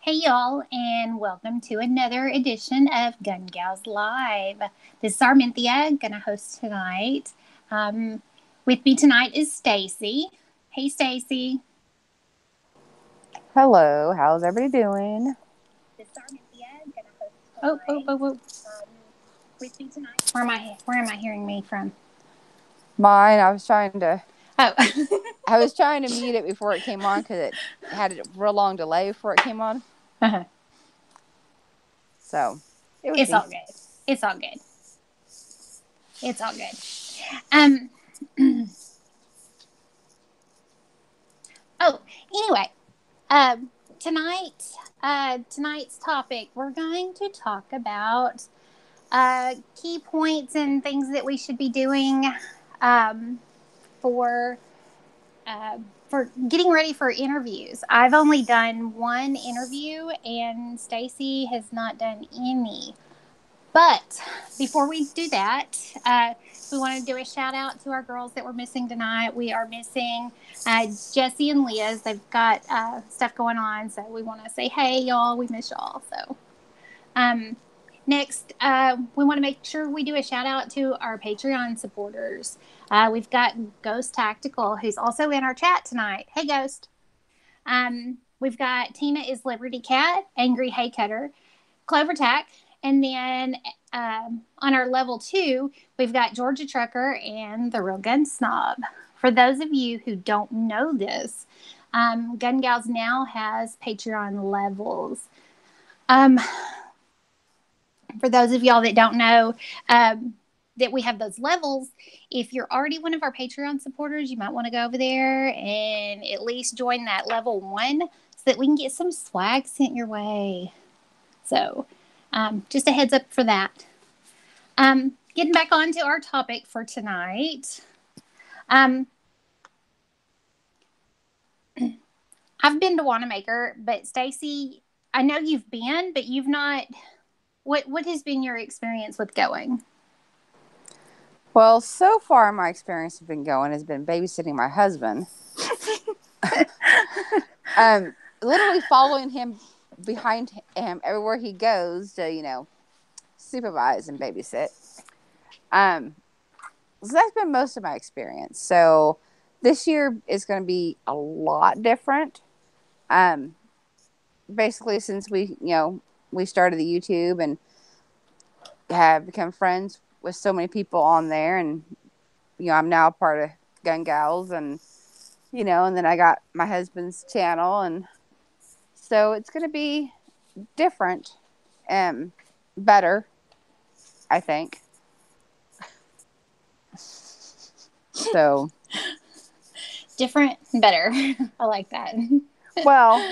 Hey y'all, and welcome to another edition of Gals Live. This is Armintha, gonna host tonight. With me tonight is Stacey. Hey Stacey. Hello, how's everybody doing? This is Armintha, gonna host tonight. Oh. With me tonight. Where am I hearing me from? Mine, I was trying to Oh. I was trying to mute it before it came on because it had a real long delay before it came on. Uh-huh. So it's me. all good. It's all good. It's all good. Anyway, tonight's topic, we're going to talk about key points and things that we should be doing for getting ready for interviews. I've only done one interview, and Stacey has not done any. But before we do that, we want to do a shout out to our girls that we're missing tonight. We are missing Jessie and Liz. They've got stuff going on, so we want to say, hey, y'all, we miss y'all. So next, we want to make sure we do a shout out to our Patreon supporters. We've got Ghost Tactical, who's also in our chat tonight. Hey, Ghost. We've got Tina is Liberty Cat, Angry Hay Cutter, Clover Tack, and then on our level 2, we've got Georgia Trucker and the Real Gun Snob. For those of you who don't know this, Gun Gals now has Patreon levels. For those of y'all that don't know that we have those levels, if you're already one of our Patreon supporters, you might want to go over there and at least join that level 1 so that we can get some swag sent your way. So just a heads up for that. Getting back on to our topic for tonight. I've been to Wanamaker, but Stacey, I know you've been, but you've not. What has been your experience with going? Well, so far my experience has been babysitting my husband. Literally following him behind him everywhere he goes to, supervise and babysit. So that's been most of my experience. So this year is going to be a lot different. Basically, since we started the YouTube and have become friends with so many people on there, and I'm now a part of Gun Gals, and and then I got my husband's channel, and so it's going to be different and better, I think. So different and better. I like that. Well,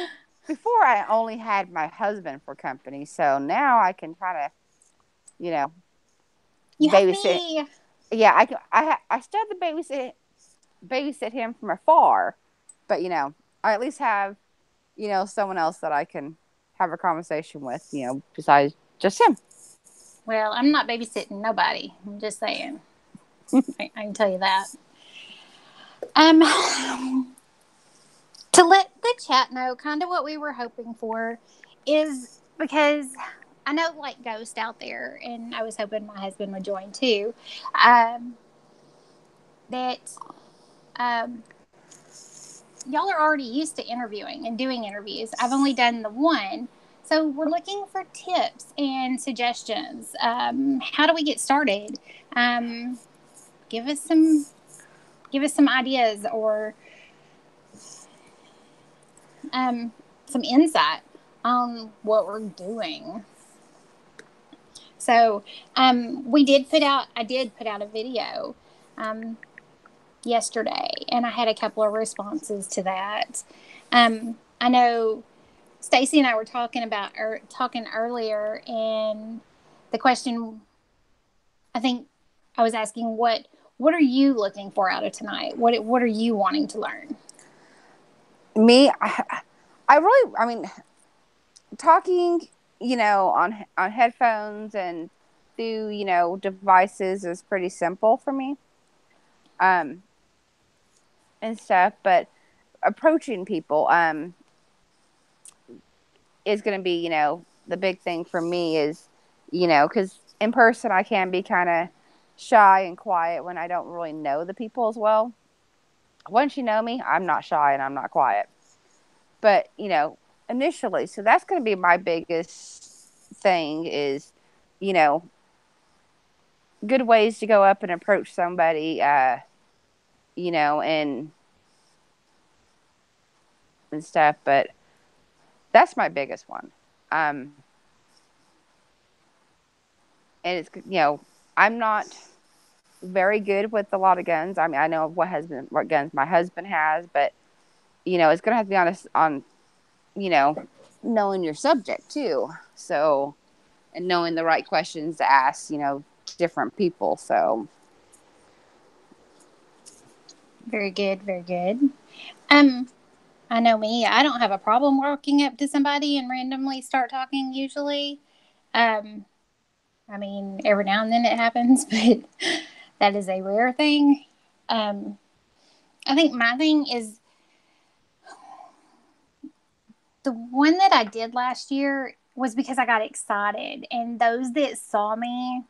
before I only had my husband for company, so now I can kind of, you babysit. Me. Yeah, I still have to babysit him from afar, but I at least have someone else that I can have a conversation with, besides just him. Well, I'm not babysitting nobody. I'm just saying. I can tell you that. To let the chat know kind of what we were hoping for is because I know like Ghost out there, and I was hoping my husband would join too, that y'all are already used to interviewing and doing interviews. I've only done the one. So we're looking for tips and suggestions. How do we get started? Give us some ideas or some insight on what we're doing. So I did put out a video yesterday, and I had a couple of responses to that. I know Stacey and I were talking earlier, and the question, I think I was asking, what are you looking for out of tonight? What are you wanting to learn? Me, I mean, talking, on headphones and through, devices is pretty simple for me. And stuff, but approaching people, is going to be, the big thing for me is, because in person I can be kind of shy and quiet when I don't really know the people as well. Once you know me, I'm not shy and I'm not quiet. But, initially, so that's going to be my biggest thing is, you know, good ways to go up and approach somebody, and stuff. But that's my biggest one. And it's, I'm not very good with a lot of guns. I mean, I know what guns my husband has, but, it's going to have to be honest on, knowing your subject too. So, and knowing the right questions to ask, different people. So. Very good. Very good. I know me. I don't have a problem walking up to somebody and randomly start talking usually. I mean, every now and then it happens, but that is a rare thing. I think my thing is the one that I did last year was because I got excited, and those that saw me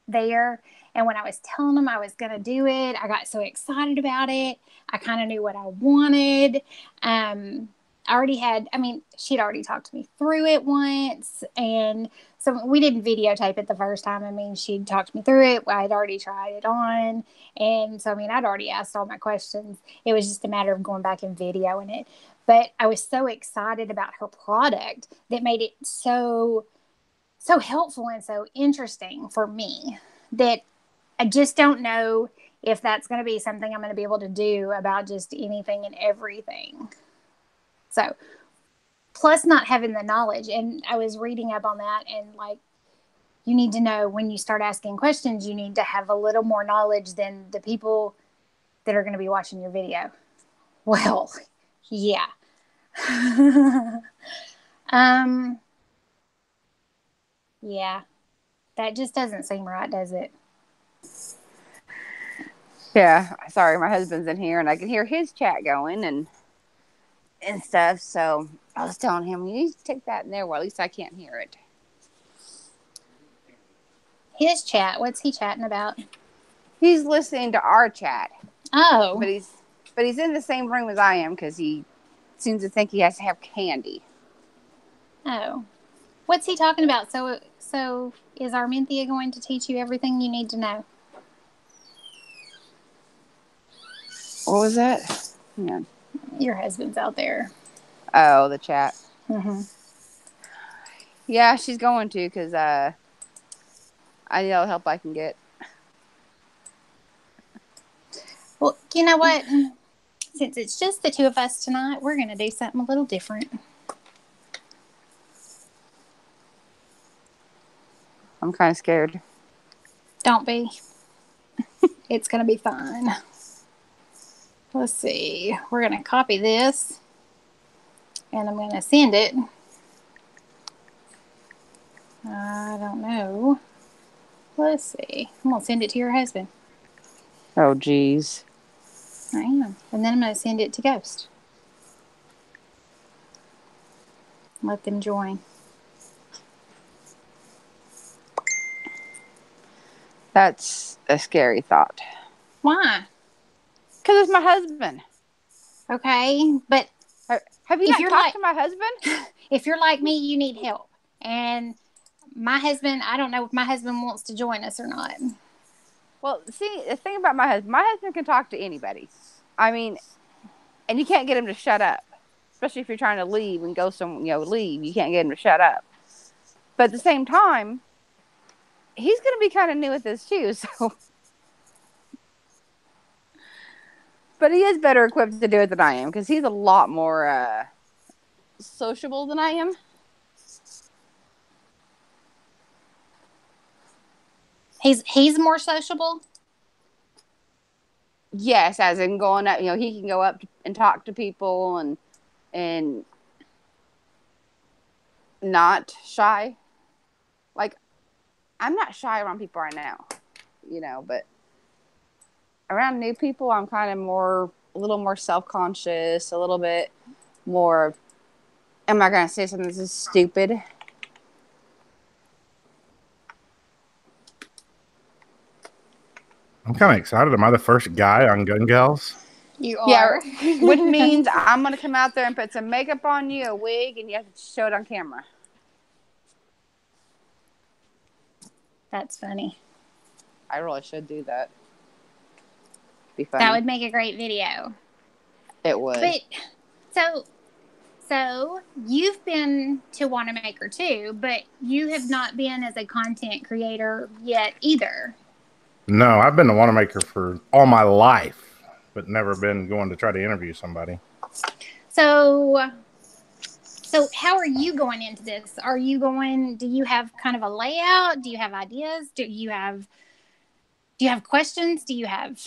there, and when I was telling them I was going to do it, I got so excited about it. I kind of knew what I wanted. I already had, I mean, she'd already talked to me through it once. And so we didn't videotape it the first time. I mean, she'd talked me through it. I'd already tried it on. And so, I mean, I'd already asked all my questions. It was just a matter of going back and videoing it. But I was so excited about her product that made it so helpful and so interesting for me that I just don't know if that's going to be something I'm going to be able to do about just anything and everything. So, plus not having the knowledge. And I was reading up on that, and like, you need to know when you start asking questions, you need to have a little more knowledge than the people that are going to be watching your video. Well, yeah. Yeah, that just doesn't seem right, does it? Yeah, sorry, my husband's in here and I can hear his chat going and stuff. So I was telling him, you need to take that in there. Well, at least I can't hear it. His chat, what's he chatting about? He's listening to our chat. Oh. But he's in the same room as I am because he seems to think he has to have candy. Oh. What's he talking about? So is Armintha going to teach you everything you need to know? What was that? Yeah. Your husband's out there. Oh, the chat. Mm-hmm. Yeah, she's going to because I need all the help I can get. Well, you know what? Since it's just the two of us tonight, we're going to do something a little different. I'm kind of scared. Don't be. It's going to be fun. Let's see. We're going to copy this, and I'm going to send it. I don't know. Let's see. I'm going to send it to your husband. Oh, geez. I am. And then I'm going to send it to Ghost. Let them join. That's a scary thought. Why? Because it's my husband. Okay, but have you not talked to my husband? If you're like me, you need help. And my husband, I don't know if my husband wants to join us or not. Well, see, the thing about my husband can talk to anybody. I mean, and you can't get him to shut up. Especially if you're trying to leave and go leave. You can't get him to shut up. But at the same time, he's going to be kind of new at this too, so. But he is better equipped to do it than I am because he's a lot more sociable than I am. He's more sociable? Yes, as in going up, he can go up and talk to people and not shy. Like, I'm not shy around people right now, but around new people, I'm kind of a little more self-conscious, a little bit more Am I going to say something that's stupid? I'm kind of excited. Am I the first guy on Gun Gals? You are. Yeah, which means I'm going to come out there and put some makeup on you, a wig, and you have to show it on camera. That's funny. I really should do that. Be fun. That would make a great video. It would. But so you've been to Wanamaker too, but you have not been as a content creator yet either. No, I've been to Wanamaker for all my life, but never been going to try to interview somebody. So how are you going into this? Do you have kind of a layout? Do you have ideas? Do you have questions? Do you have...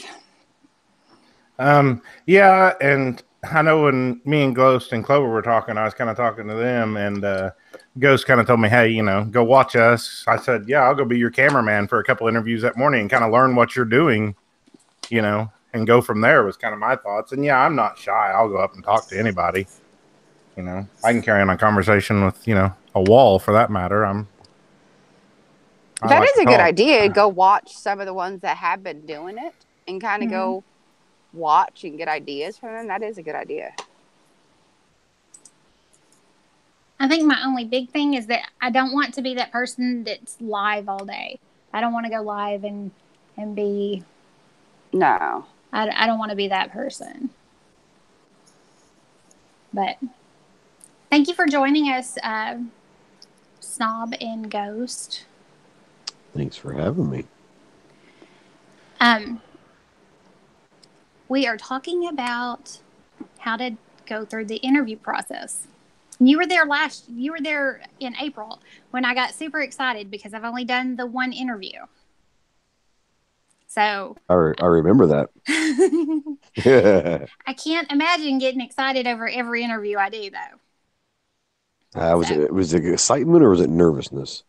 Yeah, and I know when me and Ghost and Clover were talking, I was kind of talking to them, and Ghost kind of told me, hey, go watch us. I said, yeah, I'll go be your cameraman for a couple interviews that morning and kind of learn what you're doing, and go from there was kind of my thoughts. And yeah, I'm not shy. I'll go up and talk to anybody. I can carry on a conversation with, a wall for that matter. That is a good idea. Go watch some of the ones that have been doing it and kind of go watch and get ideas from them. That is a good idea. I think my only big thing is that I don't want to be that person that's live all day. I don't want to go live and be... No. I don't want to be that person. But thank you for joining us, Snob and Ghost. Thanks for having me. We are talking about how to go through the interview process. You were there in April when I got super excited because I've only done the one interview. So I remember that. I can't imagine getting excited over every interview I do, though. Was it excitement or was it nervousness?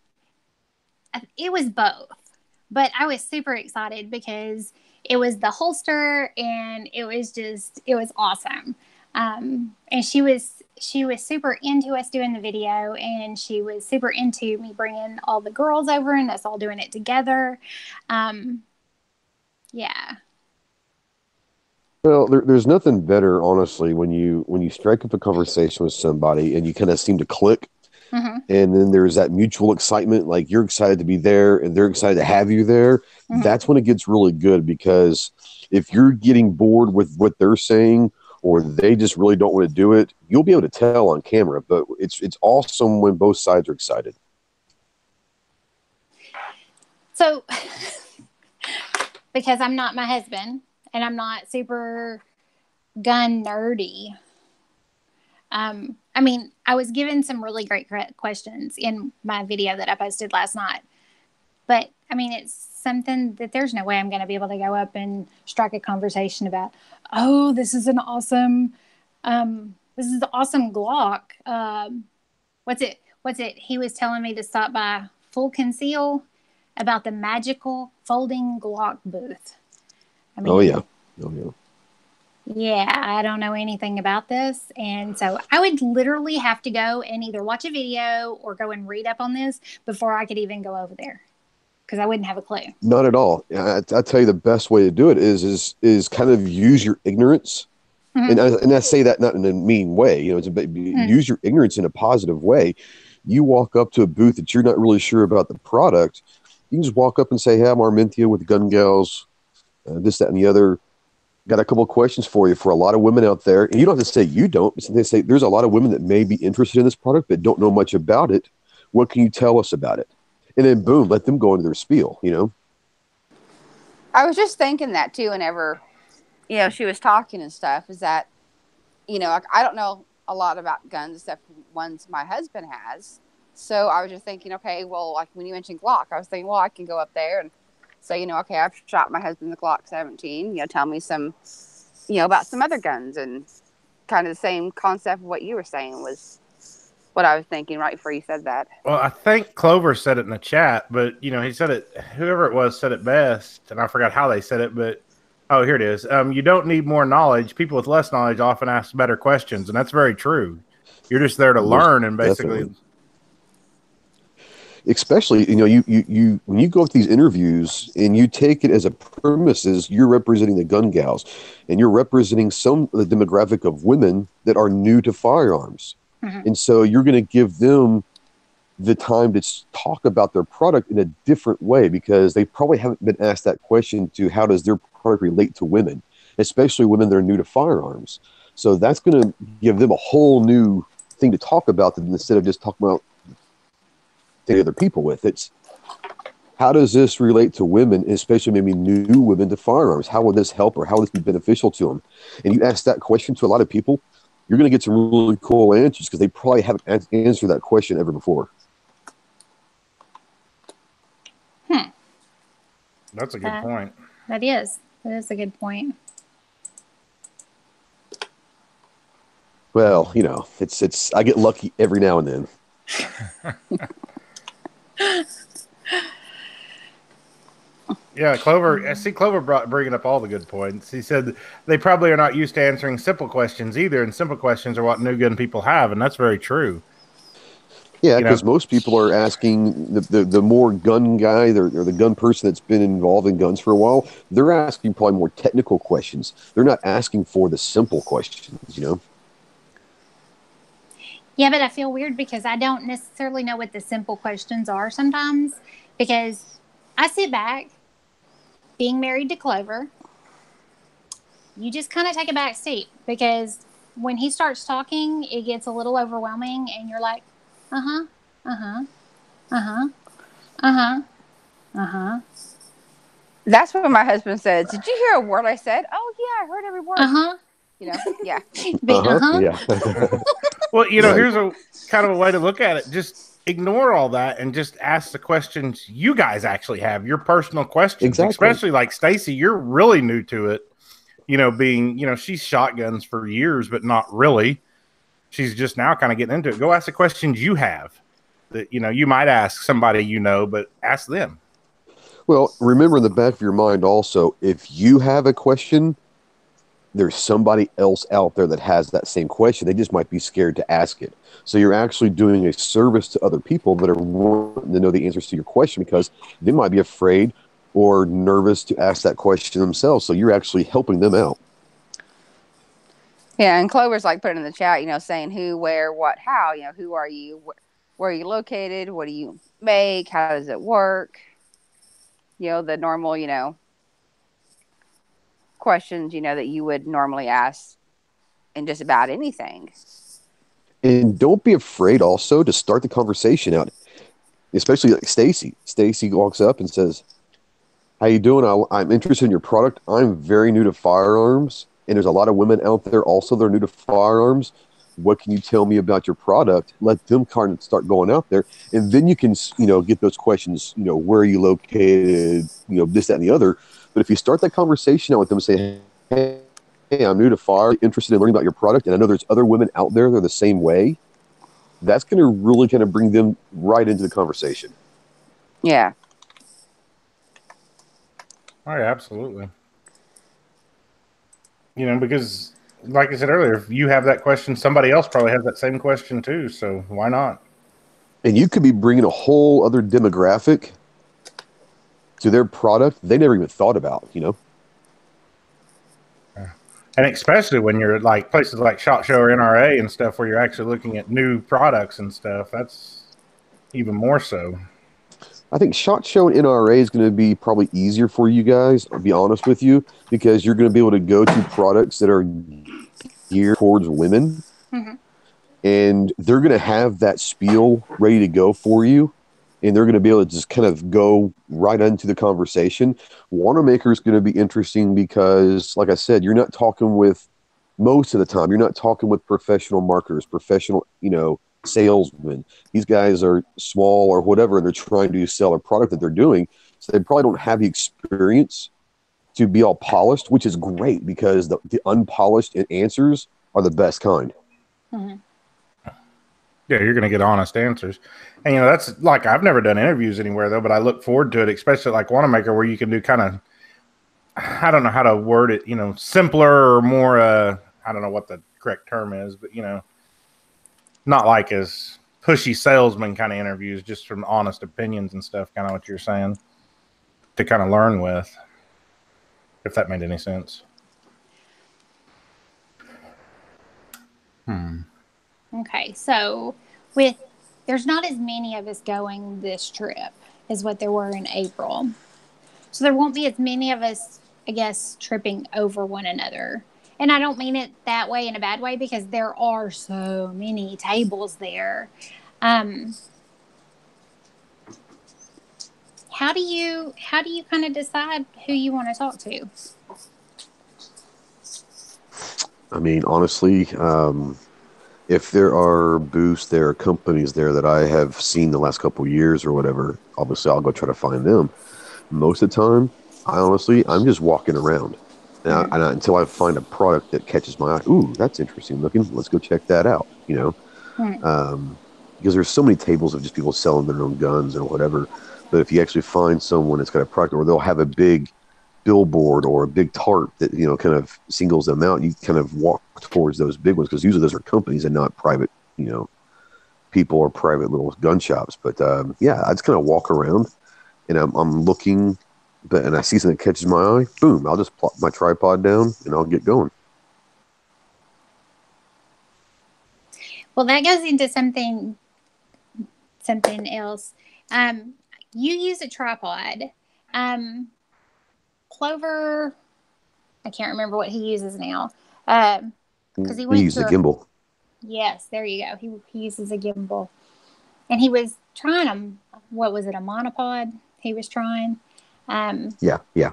It was both, but I was super excited because it was the holster and it was awesome. And she was super into us doing the video, and she was super into me bringing all the girls over and us all doing it together. Yeah. Well, there's nothing better, honestly, when you strike up a conversation with somebody and you kind of seem to click, and then there's that mutual excitement, like you're excited to be there and they're excited to have you there. That's when it gets really good, because if you're getting bored with what they're saying or they just really don't want to do it, you'll be able to tell on camera. But it's awesome when both sides are excited. So, because I'm not my husband and I'm not super gun nerdy. I mean, I was given some really great questions in my video that I posted last night, but I mean, it's something that there's no way I'm going to be able to go up and strike a conversation about, oh, this is an awesome, Glock. What's it? He was telling me to stop by Full Conceal about the magical folding Glock booth. I mean, Oh yeah. Yeah, I don't know anything about this. And so I would literally have to go and either watch a video or go and read up on this before I could even go over there, because I wouldn't have a clue. Not at all. I tell you, the best way to do it is kind of use your ignorance. And I say that not in a mean way. Use your ignorance in a positive way. You walk up to a booth that you're not really sure about the product. You can just walk up and say, hey, I'm Armintha with Gun Gals, this, that, and the other. Got a couple of questions for you for a lot of women out there. And you don't have to say you don't, but they say there's a lot of women that may be interested in this product but don't know much about it. What can you tell us about it? And then boom, let them go into their spiel, I was just thinking that too, whenever, she was talking and stuff, is that, I don't know a lot about guns except ones my husband has. So I was just thinking, okay, well, like when you mentioned Glock, I was thinking, well, I can go up there and say, okay, I've shot my husband the Glock 17. Tell me some, about some other guns, and kind of the same concept of what you were saying was what I was thinking right before you said that. Well, I think Clover said it in the chat, but he said it. Whoever it was said it best, and I forgot how they said it. But oh, here it is. You don't need more knowledge. People with less knowledge often ask better questions, and that's very true. You're just there to learn and basically. Definitely. Especially, you when you go with these interviews and you take it as a premises, you're representing the gun gals, and you're representing some of the demographic of women that are new to firearms, and so you're going to give them the time to talk about their product in a different way, because they probably haven't been asked that question to how does their product relate to women, especially women that are new to firearms. So that's going to give them a whole new thing to talk about instead of just talking about the other people with. It's how does this relate to women, especially maybe new women to firearms? How will this help, or how will this be beneficial to them? And you ask that question to a lot of people, you're going to get some really cool answers, because they probably haven't answered that question ever before. That's a good point. That is a good point. Well, it's I get lucky every now and then. Yeah, Clover. I see Clover bringing up all the good points. He said they probably are not used to answering simple questions either, and simple questions are what new gun people have, and that's very true. Yeah, because most people are asking the more gun guy or the gun person that's been involved in guns for a while, they're asking probably more technical questions. They're not asking for the simple questions, Yeah, but I feel weird because I don't necessarily know what the simple questions are sometimes, because I sit back, being married to Clover, you just kind of take a back seat, because when he starts talking, it gets a little overwhelming, and you're like, uh-huh, uh-huh, uh-huh, uh-huh, uh-huh. That's what my husband says. Did you hear a word I said? Oh, yeah, I heard every word. Uh-huh. Yeah. Yeah. Well, here's a kind of a way to look at it. Just ignore all that and just ask the questions you guys actually have, your personal questions. Exactly. Especially like Stacey, you're really new to it. Being, she's shotguns for years, but not really. She's just now kind of getting into it. Go ask the questions you have that, you might ask somebody, but ask them. Well, remember in the back of your mind also, if you have a question, there's somebody else out there that has that same question. They just might be scared to ask it. So you're actually doing a service to other people that are wanting to know the answers to your question, because they might be afraid or nervous to ask that question themselves. So you're actually helping them out. Yeah, and Clover's like putting in the chat, saying who, where, what, how, who are you, where are you located, what do you make, how does it work? The normal, questions, that you would normally ask in just about anything. And don't be afraid also to start the conversation out, especially like Stacey. Stacey walks up and says, how you doing? I'm interested in your product. I'm very new to firearms, and there's a lot of women out there also that are new to firearms. What can you tell me about your product? Let them kind of start going out there, and then you can, get those questions, where are you located, this, that, and the other. But if you start that conversation out with them, say, hey, I'm new to fire, interested in learning about your product, and I know there's other women out there that are the same way, that's going to really kind of bring them right into the conversation. Yeah. Oh, yeah, absolutely. Because like I said earlier, if you have that question, somebody else probably has that same question too. So why not? And you could be bringing a whole other demographic to their product they never even thought about, And especially when you're like places like SHOT Show or NRA and stuff, where you're actually looking at new products and stuff, that's even more so. I think SHOT Show and NRA is going to be probably easier for you guys, I'll be honest with you, because you're going to be able to go to products that are geared towards women, and they're going to have that spiel ready to go for you, and they're going to be able to just kind of go right into the conversation. Wanamaker is going to be interesting because, like I said, you're not talking with, most of the time, you're not talking with professional marketers, professional, salesmen. These guys are small or whatever, and they're trying to sell a product that they're doing. So they probably don't have the experience to be all polished, which is great, because the unpolished answers are the best kind. Yeah, you're going to get honest answers. And, that's like, I've never done interviews anywhere though, but I look forward to it, especially like Wanamaker, where you can do kind of, I don't know how to word it, simpler or more, I don't know what the correct term is, but, not like as pushy salesman kind of interviews, just from honest opinions and stuff, kind of what you're saying, to kind of learn with, if that made any sense. Okay, so there's not as many of us going this trip as what there were in April. So there won't be as many of us, I guess, tripping over one another. And I don't mean it that way in a bad way, because there are so many tables there. How do you kind of decide who you want to talk to? I mean, honestly, if there are booths there, companies there that I have seen the last couple of years or whatever, obviously I'll go try to find them. Most of the time, I'm just walking around. And until I find a product that catches my eye. Ooh, that's interesting looking. Let's go check that out, you know? Because there's so many tables of just people selling their own guns or whatever. But if you actually find someone that's got a product, or they'll have a big billboard or a big tarp that, you know, kind of singles them out, you kind of walk towards those big ones, because usually those are companies and not private, you know, people or private little gun shops. But yeah, I just kind of walk around and I'm looking, and I see something that catches my eye, boom, I'll just plop my tripod down and I'll get going. Well, that goes into something else. You use a tripod. Clover, I can't remember what he uses now. Because he uses a gimbal. Yes, there you go. He uses a gimbal, and he was trying what was it, a monopod? He was trying. Yeah.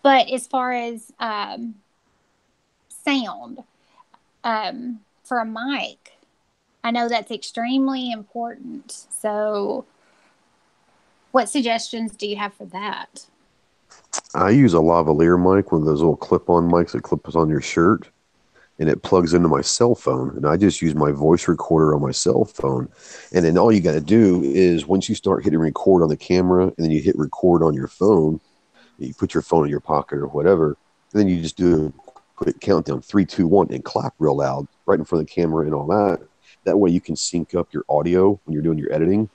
But as far as sound, for a mic, I know that's extremely important. So, what suggestions do you have for that? I use a lavalier mic, one of those little clip-on mics that clips on your shirt, and it plugs into my cell phone. And I just use my voice recorder on my cell phone. And then all you got to do is, once you start hitting record on the camera, and then you hit record on your phone, you put your phone in your pocket or whatever, and then you just do a quick countdown, 3, 2, 1, and clap real loud right in front of the camera and all that. That way you can sync up your audio when you're doing your editing,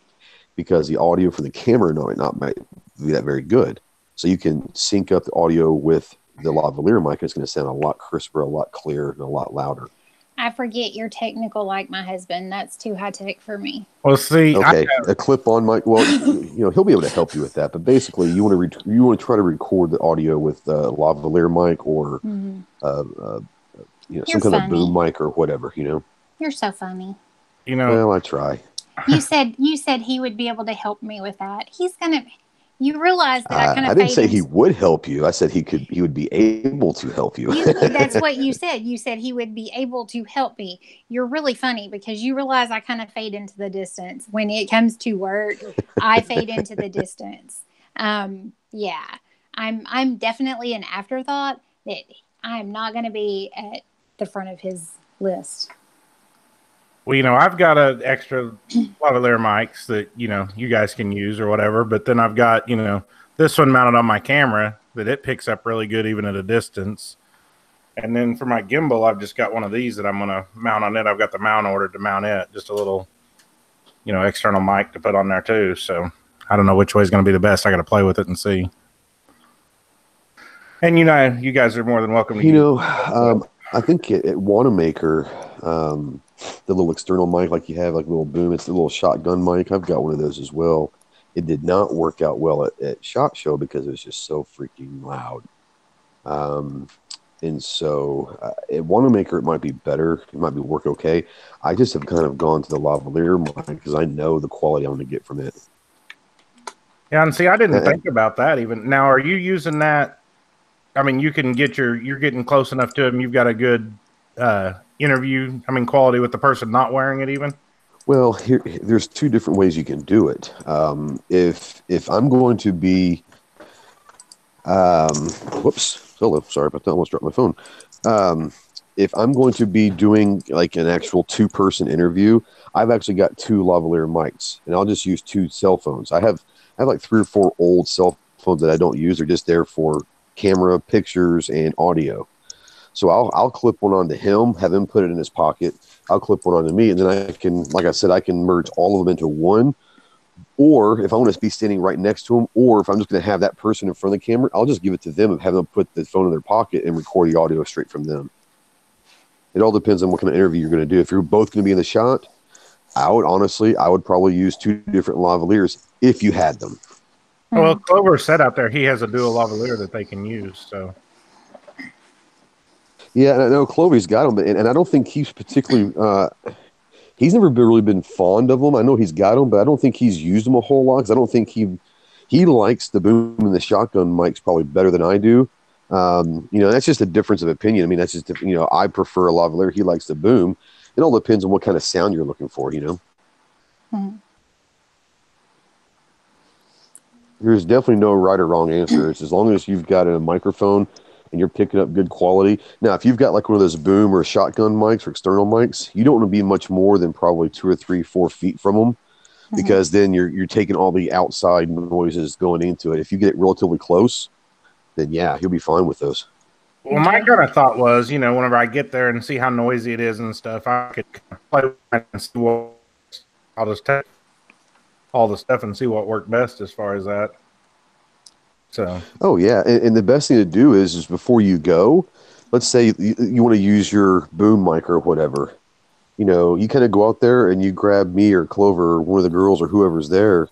because the audio from the camera might be that very good. So you can sync up the audio with the lavalier mic. It's going to sound a lot crisper, a lot clearer, and a lot louder. I forget you're technical like my husband. That's too high tech for me. Well, see, okay, a clip-on mic. Well, you know, he'll be able to help you with that. But basically, you want to try to record the audio with a lavalier mic or you know, some kind of boom mic or whatever. You know, you're so funny. You know, well, I try. You said he would be able to help me with that. He's gonna. You realize that I kind of. I didn't say he would help you. I said he would be able to help you. That's what you said. You said he would be able to help me. You're really funny, because you realize I kind of fade into the distance when it comes to work. I fade into the distance. Yeah, I'm definitely an afterthought. That I'm not going to be at the front of his list. Well, you know, I've got an extra lavalier mics that, you know, you guys can use or whatever. But then I've got, you know, this one mounted on my camera that it picks up really good even at a distance. And then for my gimbal, I've just got one of these that I'm going to mount on it. I've got the mount ordered to mount it. Just a little, you know, external mic to put on there too. So I don't know which way is going to be the best. I got to play with it and see. And, you know, you guys are more than welcome to I think at Wanamaker, the little external mic, like you have, like a little boom, it's the little shotgun mic. I've got one of those as well. It did not work out well at SHOT Show because it was just so freaking loud. And so at Wanamaker, it might be better. It might be work okay. I just have kind of gone to the lavalier mic because I know the quality I'm going to get from it. Yeah, and see, I didn't think about that even. Now, are you using that? I mean, you can get you're getting close enough to him. You've got a good interview, quality with the person not wearing it even? Well, there's two different ways you can do it. If I'm going to be, sorry about that, I almost dropped my phone. If I'm going to be doing like an actual two-person interview, I've actually got two lavalier mics, and I'll just use two cell phones. I have like 3 or 4 old cell phones that I don't use. They're just there for camera, pictures, and audio. So I'll clip one onto him, have him put it in his pocket. I'll clip one onto me, and then I can, like I said, I can merge all of them into one. Or if I want to be standing right next to him, or if I'm just going to have that person in front of the camera, I'll just give it to them and have them put the phone in their pocket and record the audio straight from them. It all depends on what kind of interview you're going to do. If you're both going to be in the shot, I would probably use 2 different lavaliers if you had them. Well, Clover said out there he has a dual lavalier that they can use. So yeah, and I know Chloe's got them, and I don't think he's particularly. He's never really been fond of them. I know he's got them, but I don't think he's used them a whole lot because I don't think he likes the boom and the shotgun mics probably better than I do. That's just a difference of opinion. I mean, that's just, I prefer a lavalier. He likes the boom. It all depends on what kind of sound you're looking for, There's definitely no right or wrong answer. It's as long as you've got a microphone and you're picking up good quality. Now, if you've got like one of those boom or shotgun mics or external mics, you don't want to be much more than probably 2 or 3, 4 feet from them, because then you're taking all the outside noises going into it. If you get relatively close, then yeah, you'll be fine with those. Well, my kind of thought was, whenever I get there and see how noisy it is and stuff, I could play with it and see what. I'll just take all the stuff and see what worked best as far as that. So. Oh yeah, and the best thing to do is before you go, let's say you want to use your boom mic or whatever, you kind of go out there and you grab me or Clover or one of the girls or whoever's there,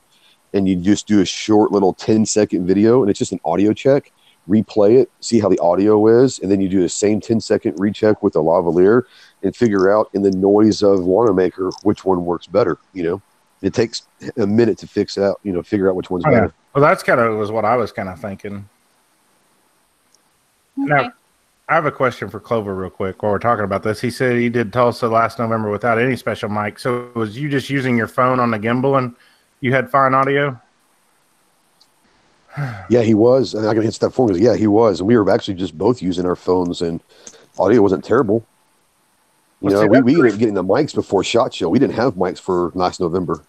and you just do a short little 10-second video, and it's just an audio check. Replay it, see how the audio is, and then you do the same 10-second recheck with the lavalier and figure out in the noise of Wanamaker which one works better. It takes a minute to figure out which one's better. Well, that's was what I was kind of thinking. Okay. Now, I have a question for Clover real quick while we're talking about this. He said he did Tulsa last November without any special mic. So was you just using your phone on the gimbal and you had fine audio? Yeah, he was. And I can hit step 4 because, yeah, he was. And we were actually just both using our phones, and audio wasn't terrible. We ended up getting the mics before SHOT Show. We didn't have mics for last November.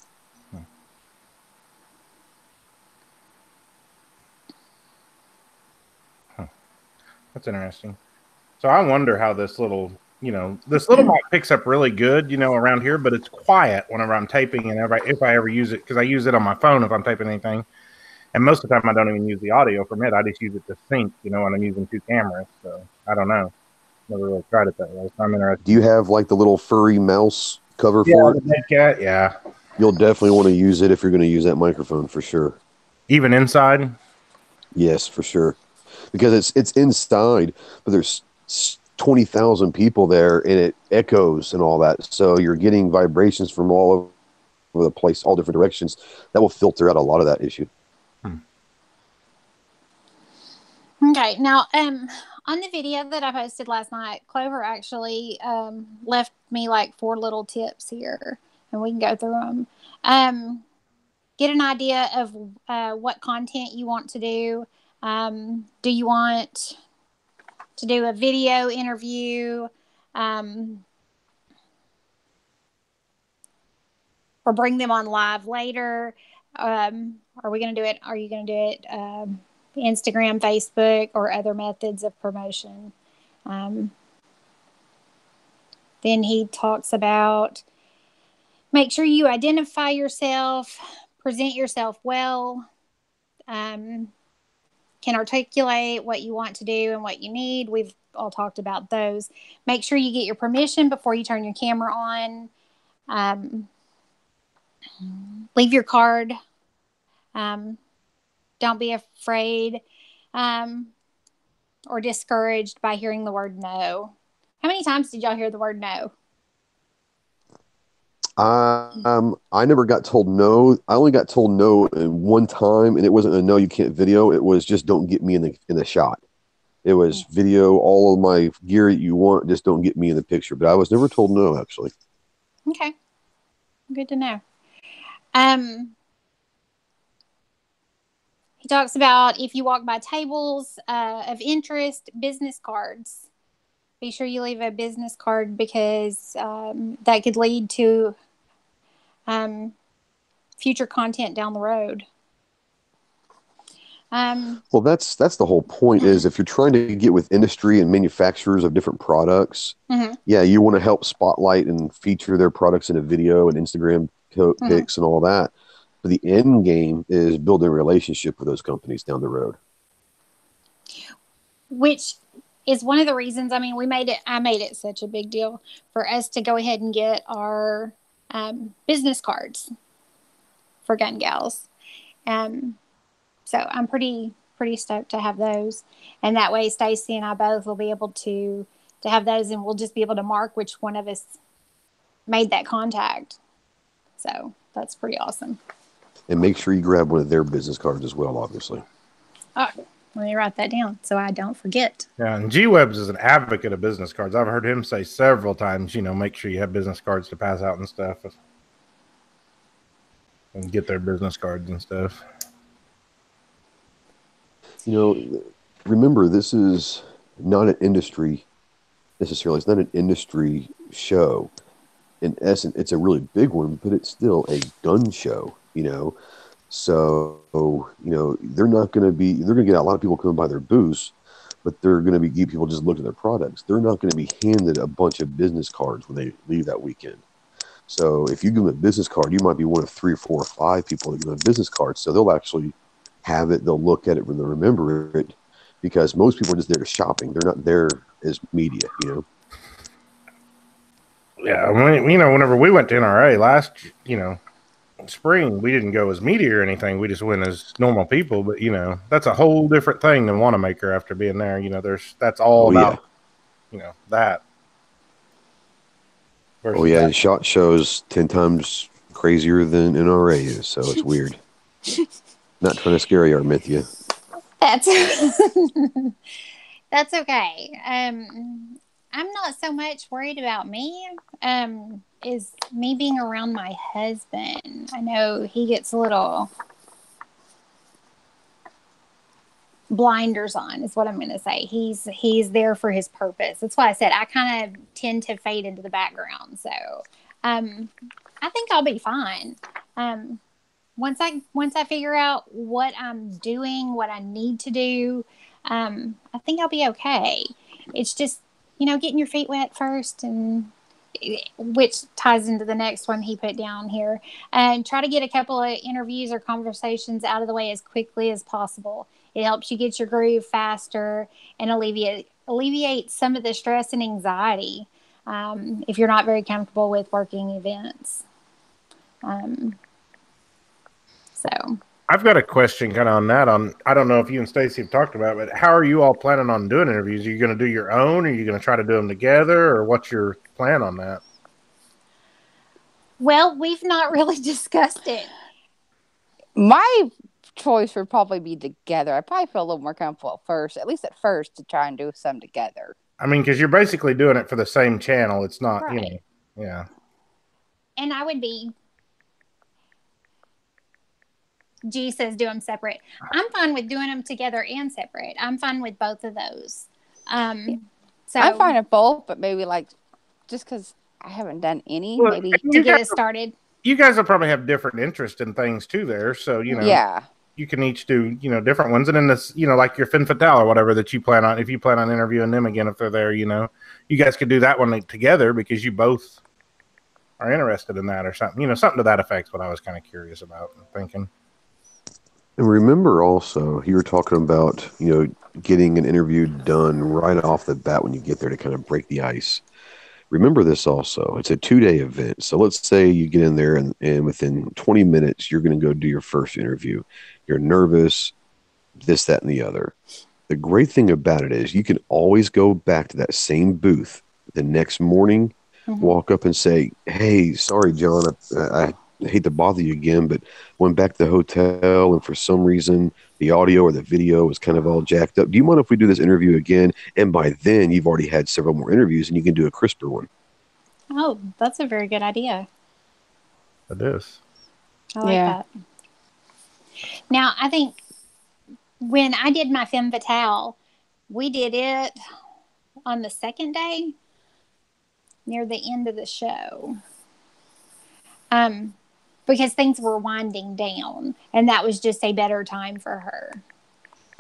That's interesting. So I wonder how this little mic picks up really good, around here, but it's quiet whenever I'm taping and if I ever use it, because I use it on my phone if I'm taping anything. And most of the time I don't even use the audio from it. I just use it to sync, when I'm using 2 cameras. So I don't know. Never really tried it that way. So I'm interested. Do you have like the little furry mouse cover for it? Yeah. You'll definitely want to use it if you're going to use that microphone for sure. Even inside? Yes, for sure. Because it's inside, but there's 20,000 people there, and it echoes and all that. So you're getting vibrations from all over the place, all different directions. That will filter out a lot of that issue. Okay, now on the video that I posted last night, Clover actually left me like 4 little tips here, and we can go through them. Get an idea of what content you want to do. Do you want to do a video interview or bring them on live later? Are we going to do it? Are you going to do it Instagram, Facebook, or other methods of promotion? Then he talks about make sure you identify yourself, present yourself well, can articulate what you want to do and what you need. We've all talked about those. Make sure you get your permission before you turn your camera on. Leave your card. Don't be afraid or discouraged by hearing the word no. How many times did y'all hear the word no? I never got told no. I only got told no one time, and it wasn't a no, you can't video. It was just don't get me in the shot. It was video all of my gear that you want, just don't get me in the picture. But I was never told no, actually. Okay. Good to know. He talks about if you walk by tables of interest, business cards. Be sure you leave a business card because that could lead to future content down the road. Well, that's the whole point is if you're trying to get with industry and manufacturers of different products, yeah, you want to help spotlight and feature their products in a video and Instagram pics and all that. But the end game is building a relationship with those companies down the road. Which is one of the reasons, I mean, I made it such a big deal for us to go ahead and get our business cards for Gun Gals. So I'm pretty stoked to have those. And that way Stacey and I both will be able to have those, and we'll just be able to mark which one of us made that contact. So that's pretty awesome. And make sure you grab one of their business cards as well, obviously. Oh, let me write that down so I don't forget. Yeah, and G-Webs is an advocate of business cards. I've heard him say several times, make sure you have business cards to pass out and stuff. And get their business cards and stuff. Remember, this is not an industry necessarily. It's not an industry show. In essence, it's a really big one, but it's still a gun show, So, they're going to get a lot of people coming by their booths, but they're going to get people just looking at their products. They're not going to be handed a bunch of business cards when they leave that weekend. So if you give them a business card, you might be one of 3 or 4 or 5 people that give them a business card. So they'll actually have it. They'll look at it when they remember it, because most people are just there shopping. They're not there as media, Yeah, whenever we went to NRA last, spring, we didn't go as media or anything. We just went as normal people. But that's a whole different thing than Wanamaker after being there. That's all about, that. Oh yeah, and SHOT Show's 10 times crazier than NRA is, so it's weird. Not trying to scare you, Armintha. That's okay. I'm not so much worried about me. Is me being around my husband. I know he gets a little blinders on, is what I'm going to say. He's there for his purpose. That's why I said I kind of tend to fade into the background. So I think I'll be fine. Once I figure out what I'm doing, what I need to do, I think I'll be okay. It's just, getting your feet wet first, and which ties into the next one he put down here, and try to get a couple of interviews or conversations out of the way as quickly as possible. It helps you get your groove faster and alleviate some of the stress and anxiety if you're not very comfortable with working events. So I've got a question kind of on that. I don't know if you and Stacey have talked about it, but how are you all planning on doing interviews? Are you going to do your own? Or are you going to try to do them together? Or what's your plan on that? Well, we've not really discussed it. My choice would probably be together. I probably feel a little more comfortable at least at first, to try and do some together. I mean, because you're basically doing it for the same channel. It's not, right. Yeah. And I would be... G says do them separate. I'm fine with doing them together and separate. I'm fine with both of those. So I'm fine with both, but maybe just because I haven't done any, maybe to get it started. You guys will probably have different interest in things too there. So, yeah, you can each do, different ones. And then this, like your Fin Fatale or whatever that you plan on, if you plan on interviewing them again, if they're there, you guys could do that one together because you both are interested in that or something, something to that effect. What I was kind of curious about and thinking. And remember also, you were talking about, getting an interview done right off the bat when you get there to kind of break the ice. Remember this also. It's a 2-day event. So let's say you get in there and within 20 minutes, you're going to go do your first interview. You're nervous, this, that, and the other. The great thing about it is you can always go back to that same booth the next morning, walk up and say, hey, sorry, John, I hate to bother you again, but went back to the hotel and for some reason the audio or the video was kind of all jacked up. Do you mind if we do this interview again? And by then you've already had several more interviews and you can do a crisper one. Oh, that's a very good idea. It is. I like that. Now, I think when I did my Femme Fatale, we did it on the second day near the end of the show. Because things were winding down, and that was just a better time for her.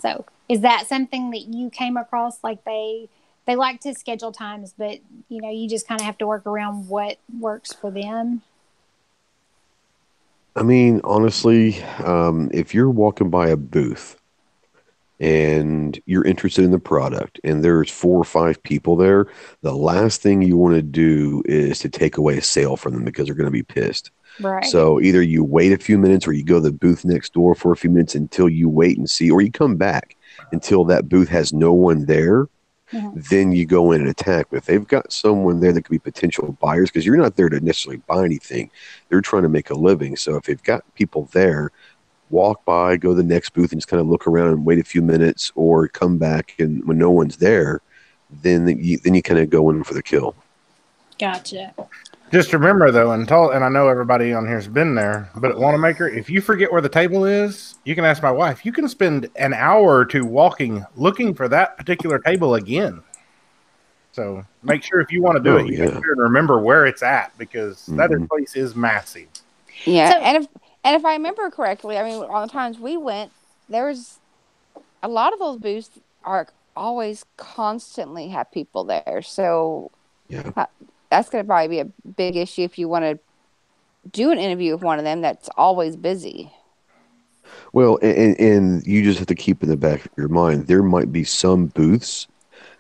So is that something that you came across? Like they like to schedule times, but you just kind of have to work around what works for them. I mean, honestly, if you're walking by a booth and you're interested in the product and there's 4 or 5 people there, the last thing you want to do is to take away a sale from them because they're going to be pissed. Right. So either you wait a few minutes or you go to the booth next door for a few minutes until you wait and see, or you come back until that booth has no one there. Then you go in and attack. But if they've got someone there that could be potential buyers, because you're not there to necessarily buy anything, they're trying to make a living. So if they've got people there, walk by, go to the next booth and just kind of look around and wait a few minutes, or come back and when no one's there, then you kind of go in for the kill. Gotcha. Just remember though, and I know everybody on here's been there, but at Wanamaker, if you forget where the table is, you can ask my wife. You can spend an hour or two walking, looking for that particular table again. So make sure if you want to do it, you make sure to remember where it's at, because that place is massive. Yeah, so, and if I remember correctly, I mean, all the times we went, there's a lot of those booths are always constantly have people there. So that's going to probably be a big issue if you want to do an interview with one of them that's always busy. Well, and you just have to keep in the back of your mind, there might be some booths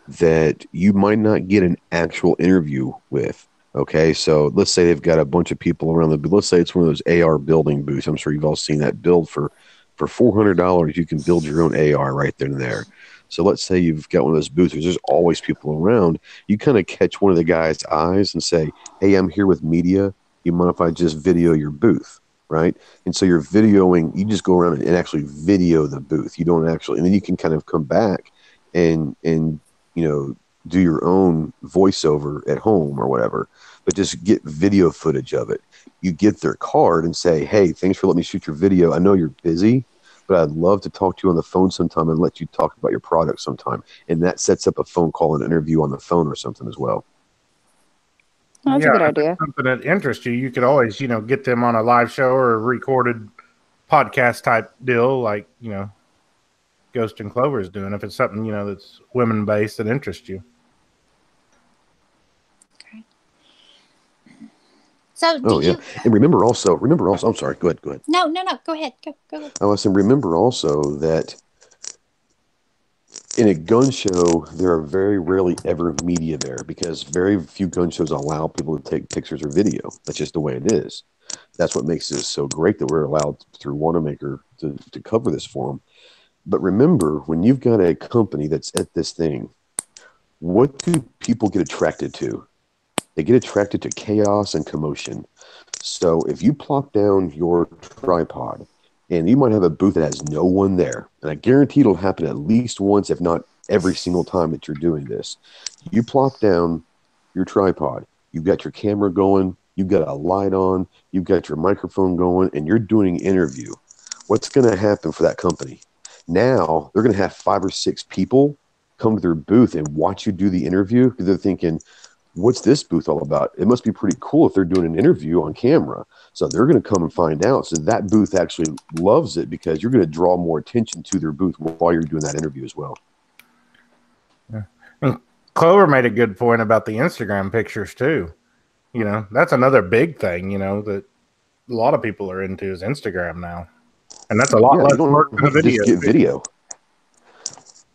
that you might not get an actual interview with. Okay, so let's say they've got a bunch of people around the booth. Let's say it's one of those AR building booths. I'm sure you've all seen that build for $400. You can build your own AR right then and there. So let's say you've got one of those booths. There's always people around. You kind of catch one of the guy's eyes and say, "Hey, I'm here with media. You mind if I just video your booth?" Right? And so you're videoing. You just go around and actually video the booth. You don't actually, and then you can kind of come back and do your own voiceover at home or whatever, but just get video footage of it. You get their card and say, "Hey, thanks for letting me shoot your video. I know you're busy, but I'd love to talk to you on the phone sometime and let you talk about your product sometime." And that sets up a phone call and interview on the phone or something as well. That's a good idea. Something that interests you, you could always, get them on a live show or a recorded podcast type deal, like, Ghost and Clover is doing, if it's something, that's women based that interests you. Okay. So and remember also, I'm sorry, go ahead. No, go ahead. Go ahead. I was saying, remember also that in a gun show, there are very rarely ever media there, because very few gun shows allow people to take pictures or video. That's just the way it is. That's what makes it so great that we're allowed through Wanamaker to cover this for them. But remember, when you've got a company that's at this thing, what do people get attracted to? They get attracted to chaos and commotion. So if you plop down your tripod, and you might have a booth that has no one there, and I guarantee it'll happen at least once, if not every single time that you're doing this. You plop down your tripod, you've got your camera going, you've got a light on, you've got your microphone going, and you're doing an interview. What's going to happen for that company? Now they're going to have 5 or 6 people come to their booth and watch you do the interview, because they're thinking, "What's this booth all about? It must be pretty cool if they're doing an interview on camera." So they're going to come and find out. So that booth actually loves it, because you're going to draw more attention to their booth while you're doing that interview as well. Yeah. And Clover made a good point about the Instagram pictures too. That's another big thing, that a lot of people are into is Instagram now. And that's a lot less work than a video. Just get video.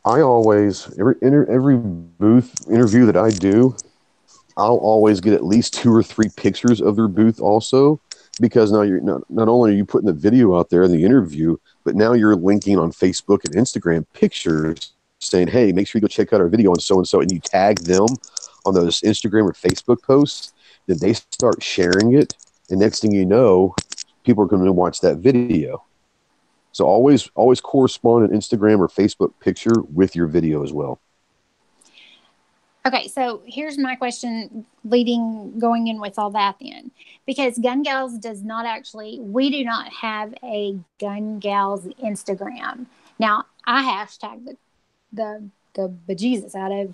I always, every booth interview that I do, I'll always get at least 2 or 3 pictures of their booth also, because now you're not only are you putting the video out there in the interview, but now you're linking on Facebook and Instagram pictures saying, "Hey, make sure you go check out our video on so-and-so," and you tag them on those Instagram or Facebook posts. Then they start sharing it, and next thing you know, people are going to watch that video. So always correspond an Instagram or Facebook picture with your video as well. Okay, so here's my question going in with all that then. Because Gun Gals we do not have a Gun Gals Instagram. Now, I hashtag the bejesus out of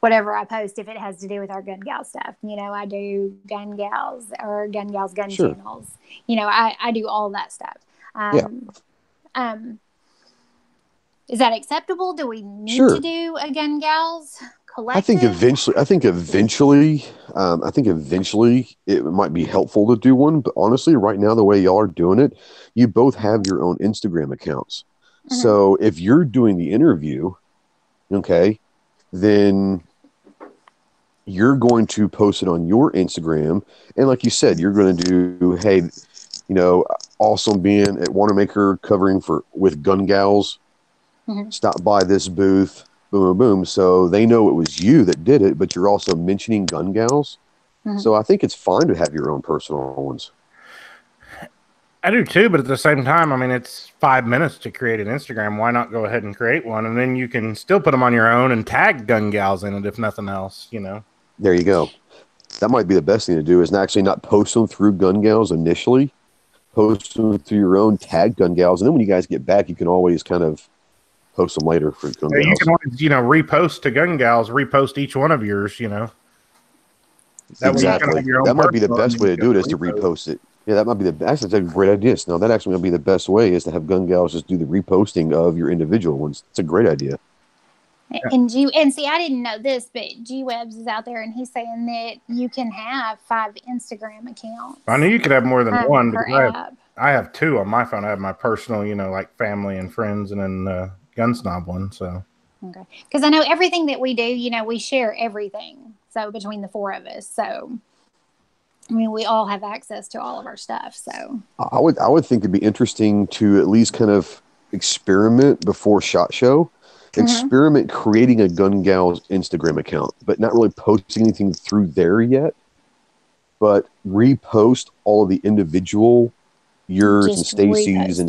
whatever I post if it has to do with our Gun Gal stuff. I do Gun Gals or Gun Gals gun channels. I do all that stuff. Is that acceptable? Do we need Sure. to do a Gun Gals collective? I think eventually it might be helpful to do one. But honestly, right now, the way y'all are doing it, you both have your own Instagram accounts. Mm-hmm. So if you're doing the interview, okay, then you're going to post it on your Instagram. And like you said, you're going to do, hey, awesome being at Wanamaker covering with Gun Gals. Mm-hmm. Stop by this booth, boom, boom, boom. So they know it was you that did it, but you're also mentioning Gun Gals. Mm-hmm. So I think it's fine to have your own personal ones. I do too, but at the same time, I mean, it's 5 minutes to create an Instagram. Why not go ahead and create one? And then you can still put them on your own and tag Gun Gals in it, if nothing else, There you go. That might be the best thing to do, is actually not post them through Gun Gals initially. Post them through your own, tag Gun Gals. And then when you guys get back, you can always kind of post them later for Gun Gals. You can always, repost to Gun Gals, repost each one of yours, Exactly. That might be the best way to do it, is to repost it. Yeah, that might be that's a great idea. So that actually might be the best way, is to have Gun Gals just do the reposting of your individual ones. It's a great idea. And see, I didn't know this, but G-Webs is out there, and he's saying that you can have 5 Instagram accounts. I knew you could have more than one, but app. I have 2 on my phone. I have my personal, like family and friends, and then Gun Snob one. So okay, because I know everything that we do, we share everything. So between the 4 of us, so I mean, we all have access to all of our stuff. So I would think it'd be interesting to at least kind of experiment before SHOT Show. Experiment creating a Gun Gals Instagram account, but not really posting anything through there yet. But repost all of the individual yours and Stacy's and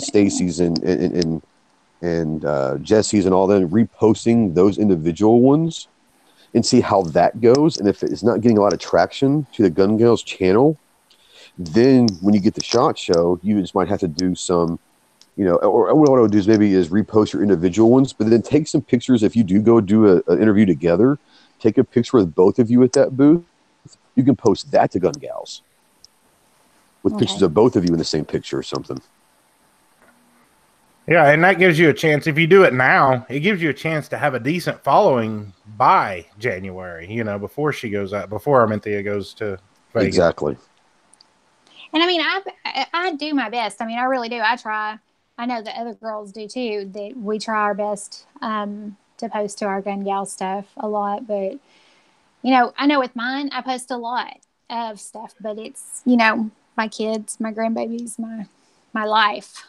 Jessie's and all that, reposting those individual ones and see how that goes. And if it's not getting a lot of traction to the Gun Gals channel, then when you get the SHOT Show, you just might have to do some, or what I would do is maybe repost your individual ones, but then take some pictures. If you do go do an interview together, take a picture with both of you at that booth. You can post that to Gun Gals with pictures of both of you in the same picture or something. Yeah, and that gives you a chance. If you do it now, it gives you a chance to have a decent following by January, before she goes out, before Armintha goes to Vegas. Exactly. And I mean, I do my best. I mean, I really do. I try. I know the other girls do too. That we try our best to post to our Gun Gal stuff a lot. But I know with mine, I post a lot of stuff. But it's my kids, my grandbabies, my life.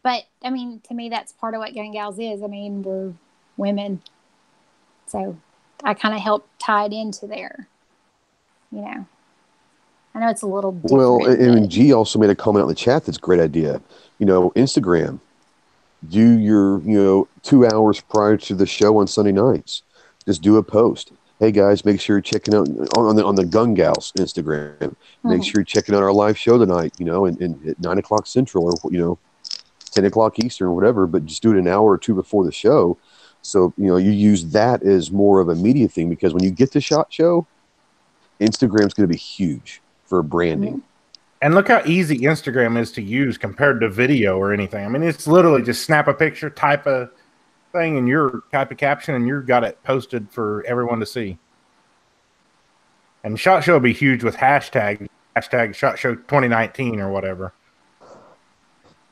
But I mean, to me, that's part of what Gun Gals is. I mean, we're women, so I kind of help tie it into there. I know it's a little different. Well, and G also made a comment on the chat that's a great idea. Instagram, do your 2 hours prior to the show on Sunday nights, just do a post. Hey guys, make sure you're checking out on the Gun Gals Instagram. Make sure you're checking out our live show tonight. And at 9 o'clock Central, or 10 o'clock Eastern, or whatever. But just do it an hour or 2 before the show. So you use that as more of a media thing, because when you get to SHOT Show, Instagram's going to be huge for branding. And look how easy Instagram is to use compared to video or anything. I mean, it's literally just snap a picture, type a thing, and type a caption, and you've got it posted for everyone to see. And SHOT Show will be huge with hashtag SHOT Show 2019 or whatever.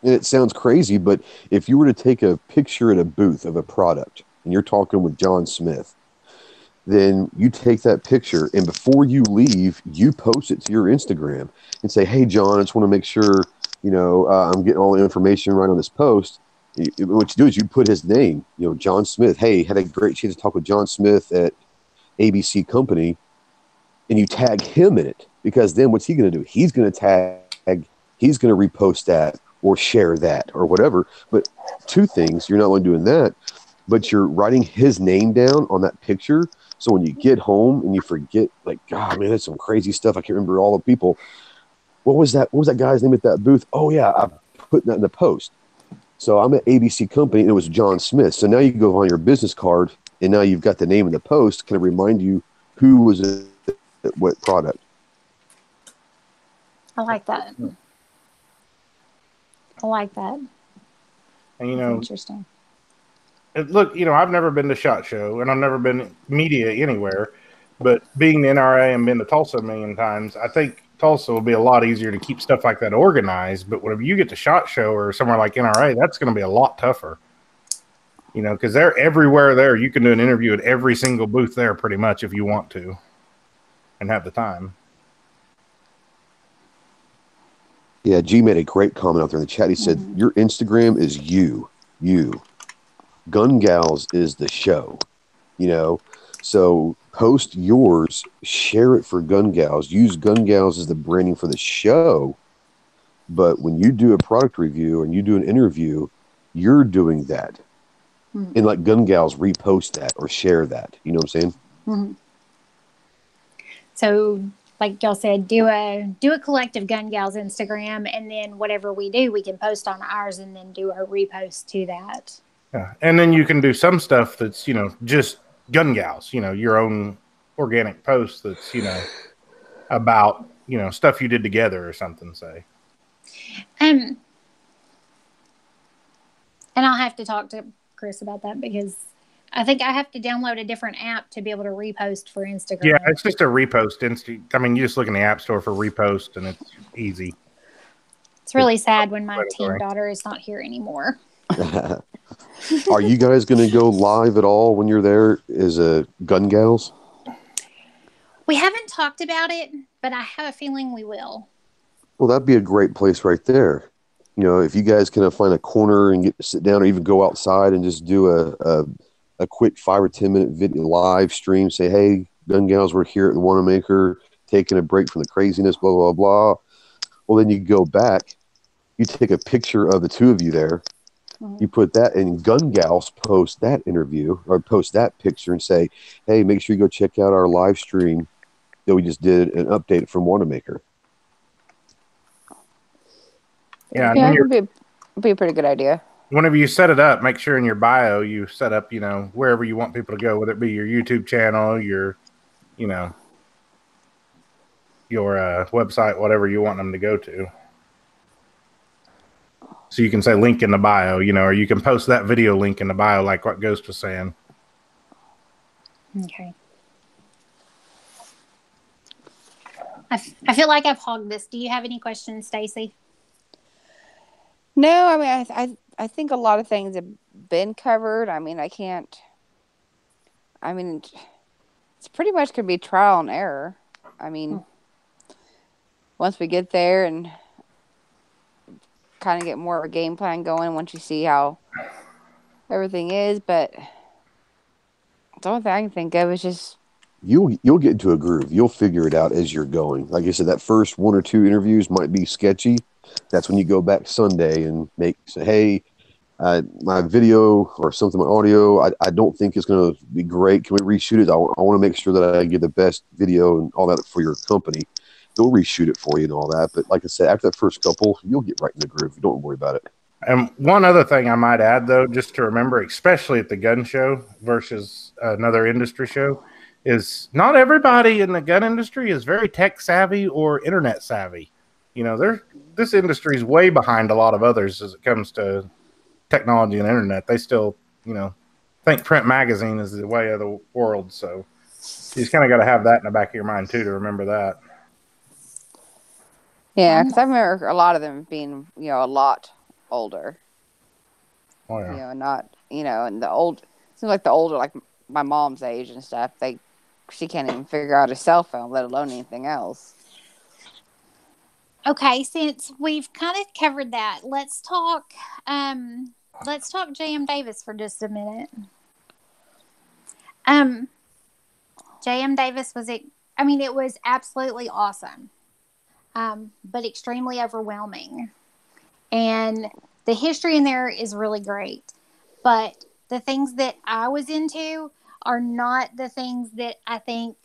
And it sounds crazy, but if you were to take a picture at a booth of a product and you're talking with John Smith, then you take that picture, and before you leave, you post it to your Instagram and say, hey, John, I just want to make sure, I'm getting all the information right on this post. What you do is you put his name, John Smith. Hey, had a great chance to talk with John Smith at ABC Company, and you tag him in it, because then what's he going to do? He's going to repost that or share that or whatever. But 2 things, you're not only doing that, but you're writing his name down on that picture. So when you get home and you forget, like, God, man, that's some crazy stuff. I can't remember all the people. What was that guy's name at that booth? Oh, yeah, I put that in the post. So I'm at ABC Company, and it was John Smith. So now you go on your business card, and now you've got the name in the post. Can it remind you who was at what product? I like that. And That's interesting. look, I've never been to SHOT Show, and I've never been media anywhere. But being the NRA and been to Tulsa a million times, I think Tulsa will be a lot easier to keep stuff like that organized. But whenever you get to SHOT Show or somewhere like NRA, that's going to be a lot tougher. Because they're everywhere there. You can do an interview at every single booth there pretty much if you want to and have the time. Yeah, G made a great comment out there in the chat. He said, your Instagram is you. Gun Gals is the show, So post yours, share it for Gun Gals. Use Gun Gals as the branding for the show. But when you do a product review and you do an interview, you're doing that. And like Gun Gals repost that or share that. You know what I'm saying? Mm-hmm. So, like y'all said, do a collective Gun Gals Instagram, and then whatever we do, we can post on ours, and then do a repost to that. Yeah, and then you can do some stuff that's just Gun Gals, your own organic post that's about stuff you did together or something. Say, and I'll have to talk to Chris about that because I think I have to download a different app to be able to repost for Instagram. Yeah, it's just a repost. I mean, you just look in the App Store for repost, and it's easy. It's really sad when my teen daughter is not here anymore. Are you guys going to go live at all when you're there as a Gun Gals? We haven't talked about it, but I have a feeling we will. Well, that'd be a great place right there. If you guys can find a corner and get to sit down or even go outside and just do a quick 5 or 10 minute video live stream, say, hey, Gun Gals, we're here at the Wanamaker, taking a break from the craziness, blah, blah, blah. Well, then you go back, you take a picture of the two of you there, you put that, and Gun Gals post that interview or post that picture and say, hey, make sure you go check out our live stream that we just did an update from Wanamaker. Yeah, it would be a pretty good idea. Whenever you set it up, make sure in your bio you set up, wherever you want people to go, whether it be your YouTube channel, your website, whatever you want them to go to. So you can say link in the bio, or you can post that video link in the bio, like what Ghost was saying. Okay. I feel like I've hogged this. Do you have any questions, Stacey? No, I mean, I think a lot of things have been covered. I mean, it's pretty much could be trial and error. I mean, once we get there and kind of get more of a game plan going, once you see how everything is, but the only thing I can think of is just you'll get into a groove. You'll figure it out as you're going. Like I said, that first 1 or 2 interviews might be sketchy. That's when you go back Sunday and say, hey, my video or something, my audio, I don't think it's going to be great. Can we reshoot it? I want to make sure that I get the best video and all that for your company. They'll reshoot it for you and all that. But like I said, after that first couple, you'll get right in the groove. Don't worry about it. And one other thing I might add, though, just to remember, especially at the gun show versus another industry show, is not everybody in the gun industry is very tech savvy or internet savvy. This industry is way behind a lot of others as it comes to technology and internet. They still, think print magazine is the way of the world. So you just kind of got to have that in the back of your mind, too, to remember that. Yeah, because I remember a lot of them being, a lot older. Oh, yeah. Not, and it seems like the older, like my mom's age and stuff, she can't even figure out a cell phone, let alone anything else. Okay, since we've kind of covered that, let's talk J.M. Davis for just a minute. J.M. Davis it was absolutely awesome, but extremely overwhelming. And the history in there is really great. But the things that I was into are not the things that I think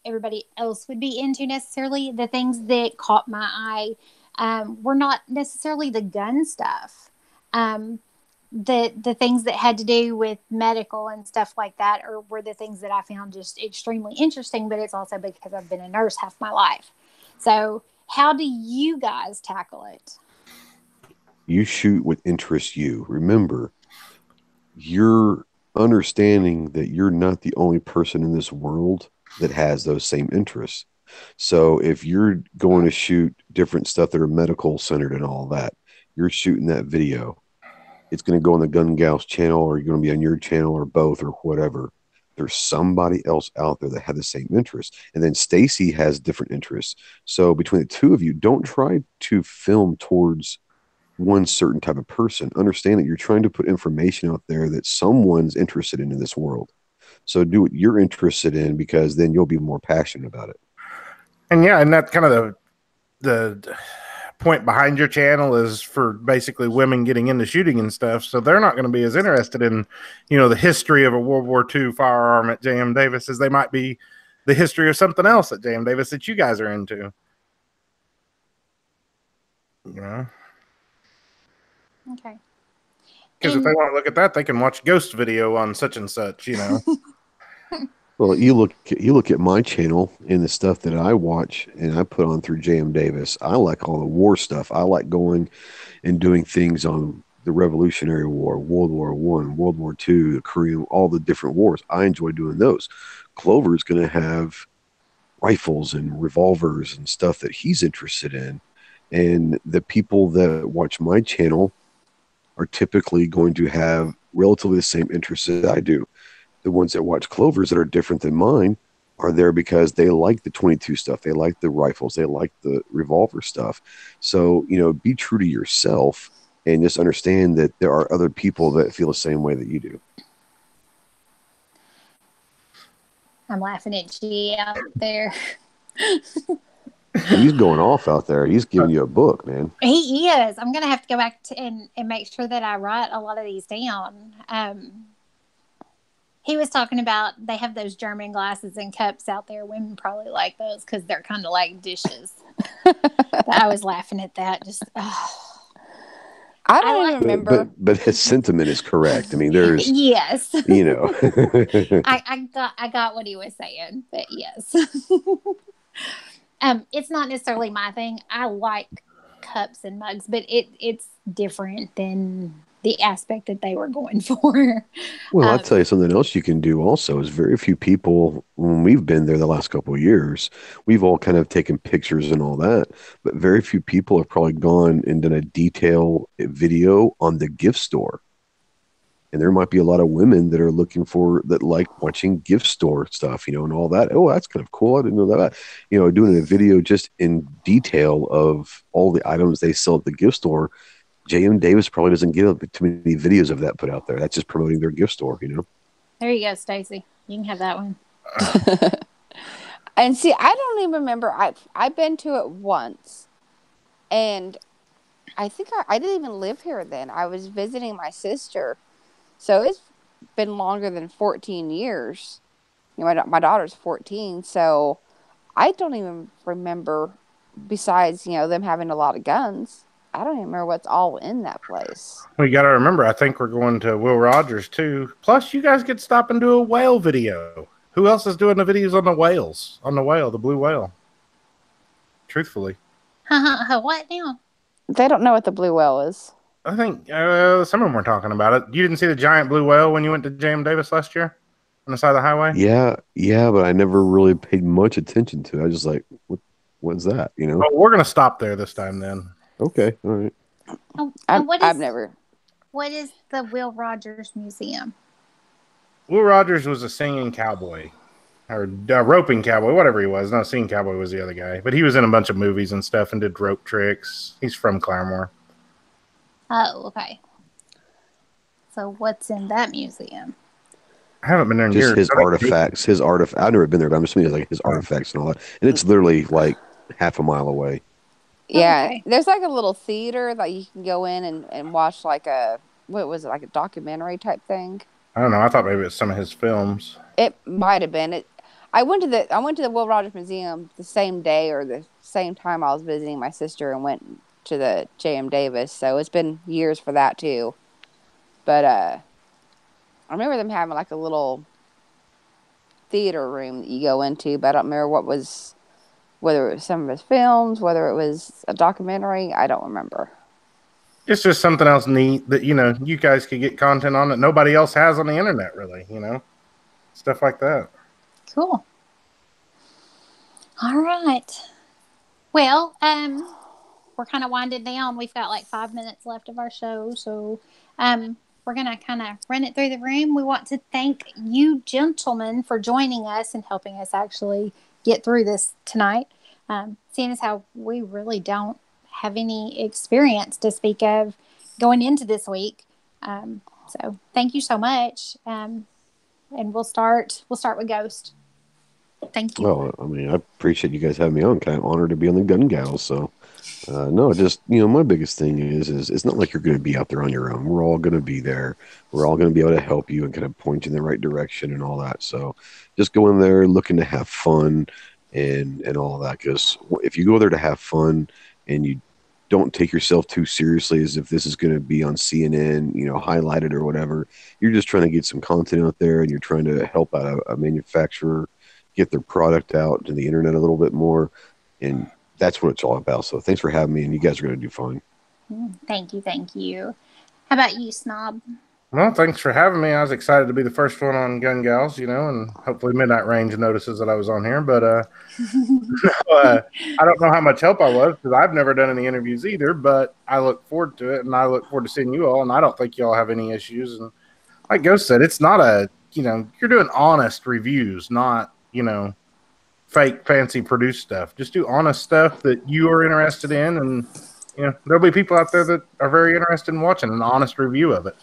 everybody else would be into necessarily. The things that caught my eye were not necessarily the gun stuff. The things that had to do with medical and stuff like that were the things that I found just extremely interesting, but it's also because I've been a nurse half my life. So how do you guys tackle it? You shoot what interests you. Remember, you're understanding that you're not the only person in this world that has those same interests. So if you're going to shoot different stuff that are medical centered and all that, you're shooting that video. It's going to go on the Gun Gals channel, or you're going to be on your channel, or both, or whatever. There's somebody else out there that had the same interests. And then Stacey has different interests. So between the two of you, don't try to film towards one certain type of person. Understand that you're trying to put information out there that someone's interested in this world. So do what you're interested in, because then you'll be more passionate about it. And yeah, and that's kind of the point behind your channel is for basically women getting into shooting and stuff. So they're not going to be as interested in, the history of a World War II firearm at J.M. Davis as they might be the history of something else at J.M. Davis that you guys are into. Okay. Because if they want to look at that, they can watch Ghost video on such and such, Well, you look at my channel and the stuff that I watch and I put on through JM Davis. I like all the war stuff. I like going and doing things on the Revolutionary War, World War One, World War Two, the Korean, all the different wars. I enjoy doing those. Clover is going to have rifles and revolvers and stuff that he's interested in. And the people that watch my channel are typically going to have relatively the same interests that I do. The ones that watch Clover's that are different than mine are there because they like the 22 stuff. They like the rifles. They like the revolver stuff. So, be true to yourself and just understand that there are other people that feel the same way that you do. I'm laughing at G out there. He's going off out there. He's giving you a book, man. He is. I'm going to have to go back and make sure that I write a lot of these down. He was talking about they have those German glasses and cups out there. Women probably like those because they're kind of like dishes. But I was laughing at that. Just, I don't even remember. But his sentiment is correct. I mean, there's yes. I got what he was saying, but yes. It's not necessarily my thing. I like cups and mugs, but it's different than the aspect that they were going for. Well, I'll tell you something else you can do also is very few people, when we've been there the last couple of years, we've all kind of taken pictures and all that, but very few people have probably gone and done a detail video on the gift store. And there might be a lot of women that are looking that like watching gift store stuff, and all that. Oh, that's kind of cool. I didn't know that. Doing a video just in detail of all the items they sell at the gift store. J.M. Davis probably doesn't get too many videos of that put out there. That's just promoting their gift store, There you go, Stacey. You can have that one. And see, I don't even remember. I've been to it once, and I think I didn't even live here then. I was visiting my sister, so it's been longer than 14 years. My daughter's 14, so I don't even remember. Besides, them having a lot of guns. I don't even remember what's all in that place. We got to remember, I think we're going to Will Rogers too. Plus, you guys get to stop and do a whale video. Who else is doing the videos on the whales? On the whale, the blue whale. Truthfully. What now? They don't know what the blue whale is. I think some of them were talking about it. You didn't see the giant blue whale when you went to J.M. Davis last year? On the side of the highway? Yeah, but I never really paid much attention to it. I was just like, what's that, Well, we're going to stop there this time then. Okay, all right. I've never. What is the Will Rogers Museum? Will Rogers was a singing cowboy. Or roping cowboy, whatever he was. No, singing cowboy was the other guy. But he was in a bunch of movies and stuff and did rope tricks. He's from Claremore. Oh, okay. So what's in that museum? I haven't been there in just years. His artifacts. I've never been there, but I'm assuming like his artifacts and all that. And it's literally like half a mile away. Yeah, okay. There's like a little theater that you can go in and watch like a documentary type thing. I don't know. I thought maybe it was some of his films. It might have been. I went to the Will Rogers Museum the same day or the same time I was visiting my sister and went to the J.M. Davis. So it's been years for that too. But I remember them having like a little theater room that you go into, but I don't remember whether it was some of his films, whether it was a documentary. I don't remember. It's just something else neat that, you guys could get content on that nobody else has on the internet, really, stuff like that. Cool. All right. Well, we're kind of winding down. We've got like 5 minutes left of our show. So, we're going to kind of run it through the room. We want to thank you gentlemen for joining us and helping us actually get through this tonight. Seeing as how we really don't have any experience to speak of going into this week. So thank you so much. And we'll start with Ghost. Thank you. Well, I mean, I appreciate you guys having me on. Kind of honored to be on the Gun Gals. So, no, just, my biggest thing is it's not like you're going to be out there on your own. We're all going to be there. We're all going to be able to help you and kind of point you in the right direction and all that. So just go in there looking to have fun and all that. Because if you go there to have fun and you don't take yourself too seriously as if this is going to be on CNN, highlighted or whatever, you're just trying to get some content out there and you're trying to help out a manufacturer get their product out to the internet a little bit more. And that's what it's all about. So thanks for having me, and you guys are going to do fine. Thank you. How about you, Snob? Well, thanks for having me. I was excited to be the first one on Gun Gals, and hopefully Midnight Range notices that I was on here. But I don't know how much help I was because I've never done any interviews either. But I look forward to it, and I look forward to seeing you all. And I don't think you all have any issues. And like Ghost said, it's not you're doing honest reviews, not fake, fancy produced stuff. Just do honest stuff that you are interested in, and there'll be people out there that are very interested in watching an honest review of it.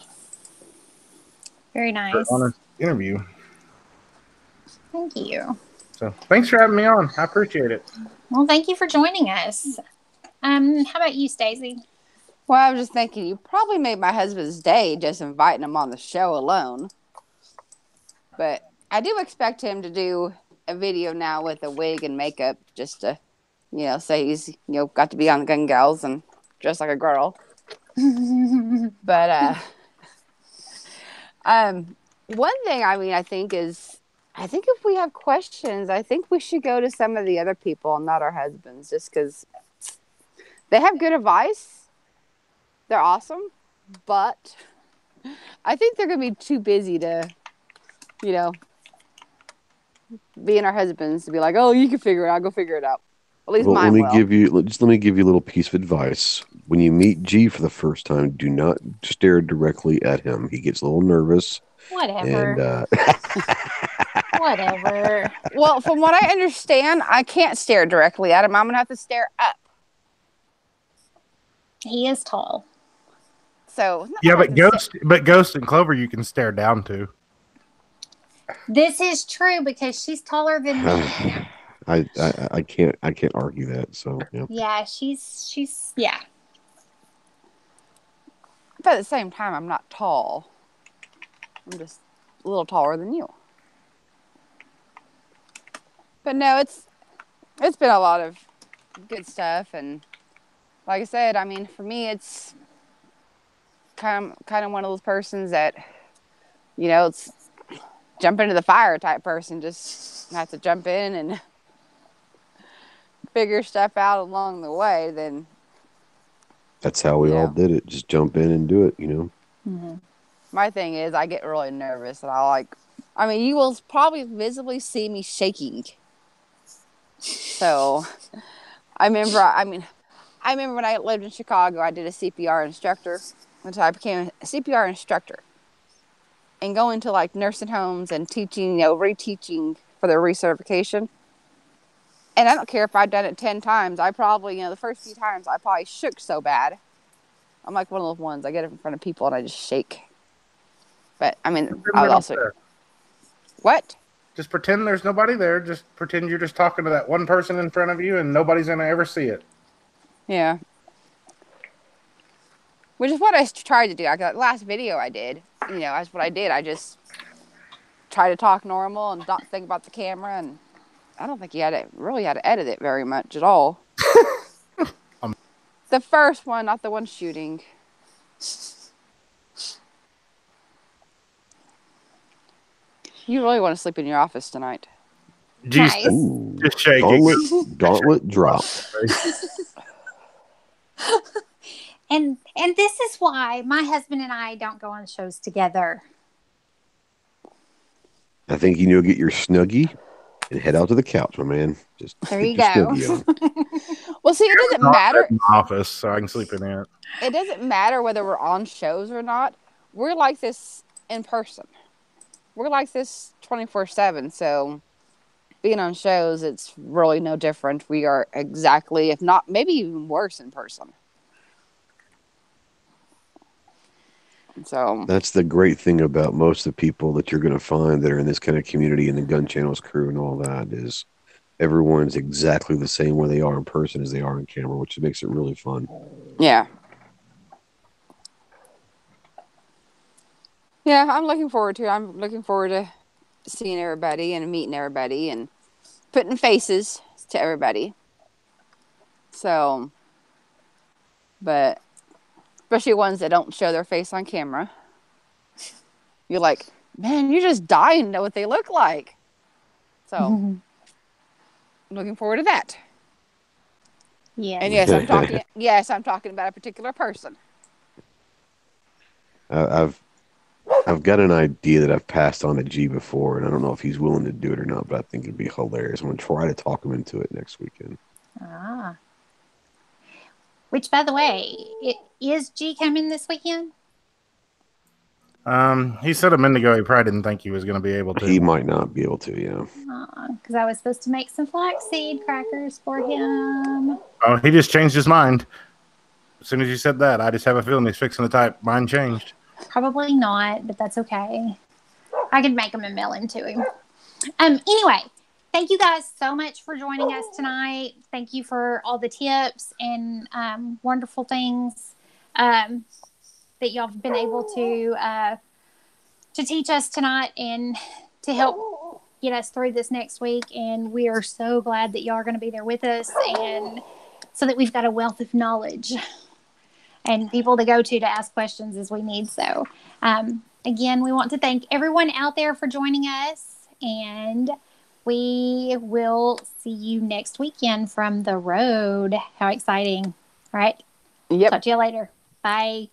Very nice. Honest interview. Thank you. So thanks for having me on. I appreciate it. Well, thank you for joining us. How about you, Stacey? Well, I was just thinking you probably made my husband's day just inviting him on the show alone. But I do expect him to do a video now with a wig and makeup just to, say he's, got to be on the Gun Gals and dress like a girl. But, one thing, I think if we have questions, I think we should go to some of the other people and not our husbands, just because they have good advice. They're awesome, but I think they're going to be too busy to, being our husbands to be like, oh, you can figure it out. Go figure it out. At least mine will. Let me give you a little piece of advice. When you meet G for the first time, do not stare directly at him. He gets a little nervous. Whatever. And, Whatever. Well, from what I understand, I can't stare directly at him. I'm going to have to stare up. He is tall. So yeah, but Ghost and Clover you can stare down to. This is true because she's taller than me. I can't argue that. So yeah. Yeah, she's yeah. But at the same time, I'm not tall. I'm just a little taller than you. But no, it's been a lot of good stuff, and like I said, for me, it's kind of one of those persons that, it's jump into the fire type person. Just have to jump in and figure stuff out along the way. Then that's how we all did it. Just jump in and do it. Mm-hmm. My thing is, I get really nervous, and you will probably visibly see me shaking. So, I remember when I lived in Chicago, I did a CPR instructor until I became a CPR instructor. And going to nursing homes and teaching, reteaching for their recertification. And I don't care if I'd done it 10 times. I probably, the first few times I probably shook so bad. I'm like one of those ones. I get in front of people and I just shake. But I was also. There. What? Just pretend there's nobody there. Just pretend you're just talking to that one person in front of you and nobody's going to ever see it. Yeah. Which is what I tried to do. That last video I did, that's what I did. I just tried to talk normal and not think about the camera. And I don't think you really had to edit it very much at all. The first one, not the one shooting. You really want to sleep in your office tonight. Nice. Just shaking. Gauntlet drop. And this is why my husband and I don't go on shows together. I think you need to get your Snuggie and head out to the couch, my man. Just there stick you your go. Snuggie on. Well, see, it doesn't matter. In the office, so I can sleep in it. It doesn't matter whether we're on shows or not. We're like this in person. We're like this 24/7. So being on shows, it's really no different. We are exactly, if not, maybe even worse in person. So That's the great thing about most of the people that you're going to find that are in this kind of community and the gun channels crew and all that is everyone's exactly the same way they are in person as they are on camera, which makes it really fun. yeah. Yeah, I'm looking forward to it. I'm looking forward to seeing everybody and meeting everybody and putting faces to everybody. So, but especially ones that don't show their face on camera. You're like, man, you're just dying to know what they look like. So, I'm looking forward to that. Yeah. And yes, I'm talking about a particular person. I've got an idea that I've passed on to G before, and I don't know if he's willing to do it or not, but I think it'd be hilarious. I'm going to try to talk him into it next weekend. Ah. Which, by the way, is G coming this weekend? He said a minute ago he probably didn't think he was going to be able to. He might not be able to, yeah. Because I was supposed to make some flaxseed crackers for him. Oh, he just changed his mind. As soon as you said that, I just have a feeling he's fixing to type, mine changed. Probably not, but that's okay. I could make him and mail him to him. Anyway, thank you guys so much for joining us tonight. Thank you for all the tips and wonderful things that y'all have been able to teach us tonight and to help get us through this next week. And we are so glad that y'all are going to be there with us, and so that we've got a wealth of knowledge and people to go to ask questions as we need. So, again, we want to thank everyone out there for joining us, and we will see you next weekend from the road. How exciting, right? Yep. Talk to you later. Bye.